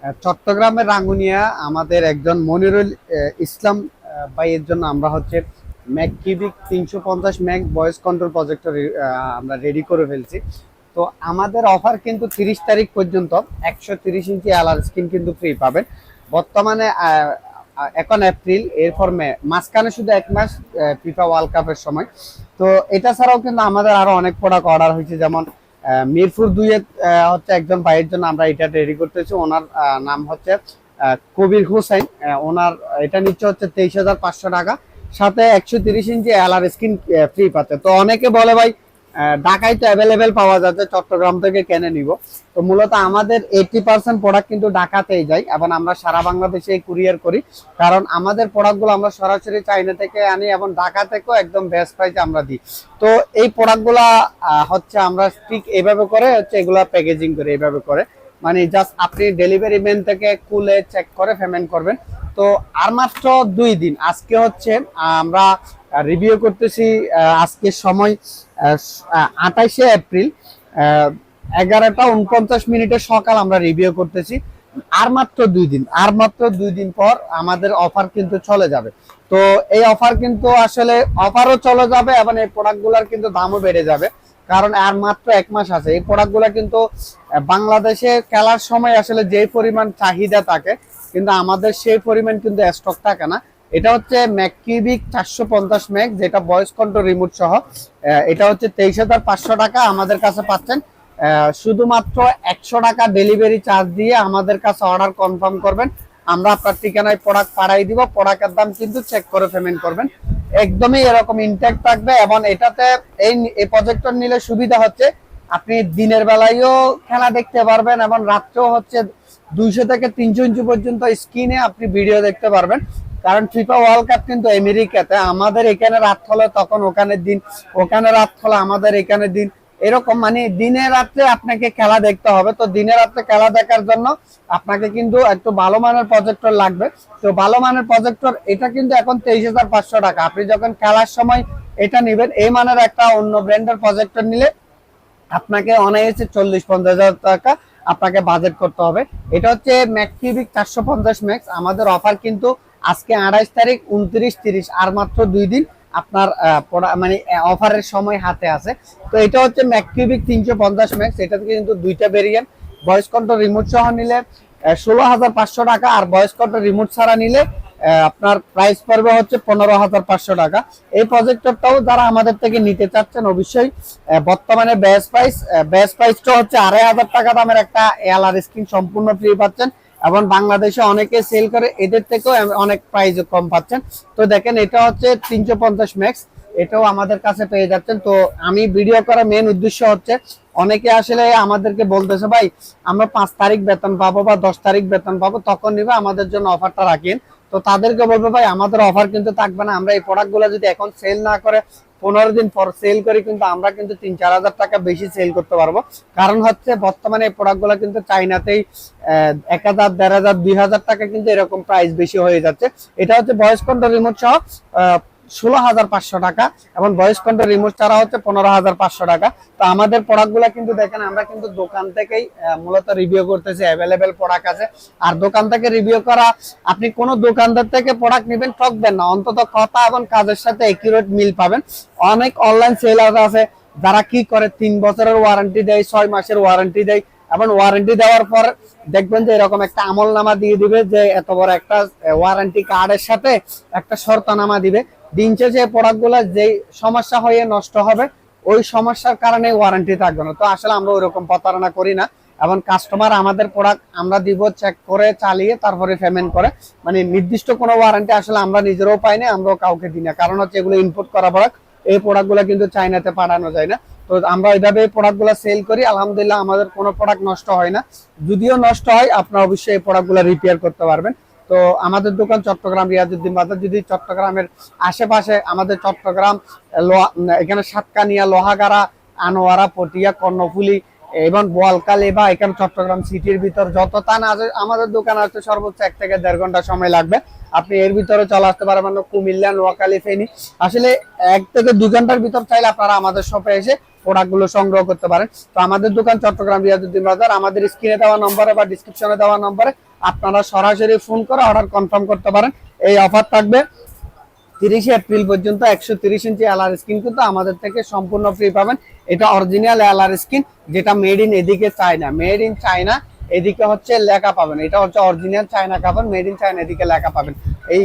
চট্টগ্রামের রাঙ্গুনিয়া আমাদের একজন মনিরুল ইসলাম ভাইয়ের জন্য আমরা হচ্ছে Mac cubic 350 Mac voice control projector আমরা রেডি করে ফেলছি। তো আমাদের অফার কিন্তু 30 তারিখ পর্যন্ত 130 ইঞ্চি এলআর স্ক্রিন কিন্তু ফ্রি পাবেন। বর্তমানে এখন এপ্রিল, এরপর মে, মাঝখানে শুধু 1 মাস ফিফা ওয়ার্ল্ড কাপের সময়। তো এটা ছাড়াও কিন্তু আমাদের আরো অনেক প্রোডাক্ট অর্ডার হয়েছে, যেমন মিরপুর 2-এ হচ্ছে একজন ভাইয়ের জন্য আমরা এটা রেডি করতেছি। ওনার নাম হচ্ছে কবির হোসেন। ওনার এটা নিচ্ছে হচ্ছে 23,500 টাকা, সাথে 130 ইঞ্চি এলআর স্ক্রিন ফ্রি পাচ্ছে। তো অনেকে বলে ভাই ঢাকায় তো অ্যাভেলেবেল পাওয়া যাচ্ছে, চট্টগ্রাম থেকে কেনে নিব। তো মূলত আমাদের 80% প্রোডাক্ট কিন্তু ঢাকাতেই যায় এবং আমরা সারা বাংলাদেশে কুরিয়ার করি, কারণ আমাদের প্রোডাক্টগুলো আমরা সরাসরি চাইনা থেকে আনি এবং ঢাকা থেকেও একদম বেস্ট প্রাইসে আমরা দিই। তো এই প্রোডাক্টগুলা হচ্ছে আমরা ঠিক এইভাবে করে হচ্ছে এগুলা প্যাকেজিং করে এইভাবে করে, মানে জাস্ট আপনি ডেলিভারি ম্যান থেকে খুলে চেক করে পেমেন্ট করবেন। তো আর মাত্র 2 দিন, আজকে হচ্ছে আমরা রিভিউ করতেছি, আজকের সময় 28শে এপ্রিল 11টা 49 সকাল আমরা রিভিউ করতেছি। আর মাত্র 2 দিন, আর মাত্র 2 দিন পর আমাদের অফার কিন্তু চলে যাবে। তো এই অফার কিন্তু আসলে অফারও চলে যাবে এবং এই প্রোডাক্টগুলোর কিন্তু দামও বেড়ে যাবে, কারণ আর মাত্র 1 মাস আছে। এই প্রোডাক্টগুলো কিন্তু বাংলাদেশে খেলার সময় আসলে যে পরিমাণ চাহিদা থাকে, কিন্তু আমাদের সেই পরিমাণ কিন্তু স্টক থাকে না। এটা হচ্ছে ম্যাক কিউবিক 450 ম্যাক, যেটা ভয়েস কন্ট্রোল রিমোট সহ। এটা হচ্ছে 23,500 টাকা আমাদের কাছে পাচ্ছেন। শুধুমাত্র 100 টাকা ডেলিভারি চার্জ দিয়ে আমাদের কাছে অর্ডার কনফার্ম করবেন, আমরা আপনার ঠিকানায় প্রোডাক্ট পাঠাই দিব। প্রোডাক্টের দাম কিন্তু চেক করে পেমেন্ট করবেন। একদমই এরকম ইনটেক্ট থাকবে এবং এটাতে এই প্রজেক্টর নিলে সুবিধা হচ্ছে আপনি দিনের বেলায়ও খেলা দেখতে পারবেন এবং রাত্রেও হচ্ছে 200 থেকে 300 ইঞ্চি পর্যন্ত স্ক্রিনে আপনি ভিডিও দেখতে পারবেন। কারণ ফিফা ওয়ার্ল্ড কাপ কিন্তু আমেরিকাতে, আমাদের এখানে রাত হলে তখন ওখানে দিন, ওখানে রাত হলে আমাদের এখানে দিন, এরকম মানে দিনে রাত্রে আপনাকে খেলা দেখতে হবে। তো দিনে রাত্রে খেলা দেখার জন্য আপনাকে কিন্তু একটু ভালো মানের প্রজেক্টর লাগবে। তো ভালো মানের প্রজেক্টর এটা কিন্তু এখন 23,500 টাকা। আপনি যখন খেলার সময় এটা নেবেন, এই মানের একটা অন্য ব্র্যান্ডের প্রজেক্টর নিলে আপনাকে অনায়াসে 40-50 হাজার টাকা আপনাকে বাজেট করতে হবে। এটা হচ্ছে ম্যাক কিউবিক 450 ম্যাক্স। আমাদের অফার কিন্তু আজকে 28 তারিখ, 29, 30, আর মাত্র 2 দিন আপনার মানে অফারের সময় হাতে আছে। তো এটা হচ্ছে ম্যাক কিউবিক 350 ম্যাক্স। এটা থেকে কিন্তু দুইটা ভেরিয়েন্ট, ভয়েস কন্ট্রোল রিমোট সহ নিলে 16,500 টাকা, আর ভয়েস কন্ট্রোল রিমোট ছাড়া নিলে আপনার প্রাইস পড়বে হচ্ছে 15,500 টাকা। এই প্রজেক্টরটাও যারা আমাদের থেকে নিতে চাচ্ছেন, অবশ্যই বর্তমানে বেস্ট প্রাইসটা হচ্ছে 2,500 টাকা দামের একটা এলআর স্ক্রিন সম্পূর্ণ ফ্রি পাচ্ছেন, এবং বাংলাদেশে অনেকে সেল করে, এদের থেকেও অনেক প্রাইস কম পাচ্ছেন। তো দেখেন এটা হচ্ছে 350 ম্যাক্স, এটাও আমাদের কাছে পেয়ে যাচ্ছেন। তো আমি ভিডিও করার মেন উদ্দেশ্য হচ্ছে, অনেকে আসলে আমাদেরকে বলতেছে ভাই আমরা 5 তারিখ বেতন পাবো বা 10 তারিখ বেতন পাবো, তখন নিবে, আমাদের জন্য অফারটা রাখেন। তো তাদেরকে বলবো ভাই আমাদের অফার কিন্তু থাকবে না। আমরা এই প্রোডাক্টগুলো যদি এখন সেল না করে 15 দিন পর সেল করি, কিন্তু আমরা কিন্তু 3-4 হাজার টাকা বেশি সেল করতে পারবো। কারণ হচ্ছে বর্তমানে এই প্রোডাক্টগুলো কিন্তু চাইনাতেই 1,000, 1,500, 2,000 টাকা কিন্তু এরকম প্রাইস বেশি হয়ে যাচ্ছে। এটা হচ্ছে ভয়েস কন্ট্রোল রিমোট সহ 16,500 টাকা, এবং ভয়েস কন্ট্রোল রিমোট ছাড়া হচ্ছে 15,500 টাকা। তো আমাদের প্রোডাক্টগুলো কিন্তু দেখেন আমরা কিন্তু দোকান থেকেই মূলত রিভিউ করতেছি, অ্যাভেলেবেল প্রোডাক্ট আছে। আর দোকান থেকে রিভিউ করা, আপনি কোনো দোকানদার থেকে প্রোডাক্ট নেবেন ঠকবেন না, অন্তত কথা এবং কাজের সাথে একিউরেট মিল পাবেন। অনেক অনলাইন সেলার আছে যারা কি করে 3 বছরের ওয়ারেন্টি দেয়, 6 মাসের ওয়ারেন্টি দেয়, এবং ওয়ারেন্টি দেওয়ার পর দেখবেন যে এরকম একটা আমলনামা দিয়ে দিবে যে এত বড় একটা ওয়ারেন্টি কার্ডের সাথে একটা শর্তনামা দিবে। দিন শেষে প্রোডাক্টগুলো যে সমস্যা হয়ে নষ্ট হবে, ওই সমস্যার কারণে ওয়ারেন্টি থাকবে না। তো আসলে আমরা ওইরকম প্রতারণা করি না, এবং কাস্টমার আমাদের প্রোডাক্ট আমরা দিব, চেক করে চালিয়ে তারপরে পেমেন্ট করে। মানে নির্দিষ্ট কোনো ওয়ারেন্টি আসলে আমরা নিজেরাও পাই না, আমরাও কাউকে দিই না, কারণ হচ্ছে এগুলো ইম্পোর্ট করা প্রোডাক্ট, এই প্রোডাক্টগুলো কিন্তু চাইনাতে পাঠানো যায় না। তো আমরা এইভাবে প্রোডাক্টগুলো সেল করি, আলহামদুলিল্লাহ আমাদের কোনো প্রোডাক্ট নষ্ট হয় না। যদিও নষ্ট হয়, আপনারা অবশ্যই এই প্রোডাক্টগুলো রিপেয়ার করতে পারবেন। তো আমাদের দোকান চট্টগ্রাম রিয়াজউদ্দিন বাজার। যদি চট্টগ্রামের আশেপাশে আমাদের চট্টগ্রাম এখানে সাতকানিয়া, লোহাগাড়া, আনোয়ারা, পটিয়া, কর্ণফুলি এবং বোয়ালখালী বা এখানে চট্টগ্রাম সিটির ভিতর যত থান আছে আমাদের দোকান আছে, সর্বোচ্চ 1 থেকে 1.5 ঘন্টা সময় লাগবে। আপনি এর ভিতরে চলে আসতে পারবেন। কুমিল্লা, নোয়াখালী, ফেনী, আসলে 1 থেকে 2 ঘন্টার ভিতর চাইলে আপনারা আমাদের শপে এসে প্রোডাক্টগুলো সংগ্রহ করতে পারেন। তো আমাদের দোকান চট্টগ্রাম রিয়াজউদ্দিন বাজার। আমাদের স্ক্রিনে দেওয়া নম্বরে বা ডিসক্রিপশনে দেওয়া নম্বরে আপনারা সরাসরি ফোন করে অর্ডার কনফার্ম করতে পারেন। এই অফার থাকবে 30 এপ্রিল পর্যন্ত। 130 ইঞ্চি এলআর স্ক্রিন কিন্তু আমাদের থেকে সম্পূর্ণ ফ্রি পাবেন। এটা অরিজিনাল এলআর স্ক্রিন, যেটা মেড ইন এদিকে চায়না, মেড ইন চায়না এদিকে হচ্ছে লেখা পাবেন। এটা হচ্ছে অরিজিনাল চায়না কাপড়, মেড ইন চায়না এদিকে লেখা পাবেন। এই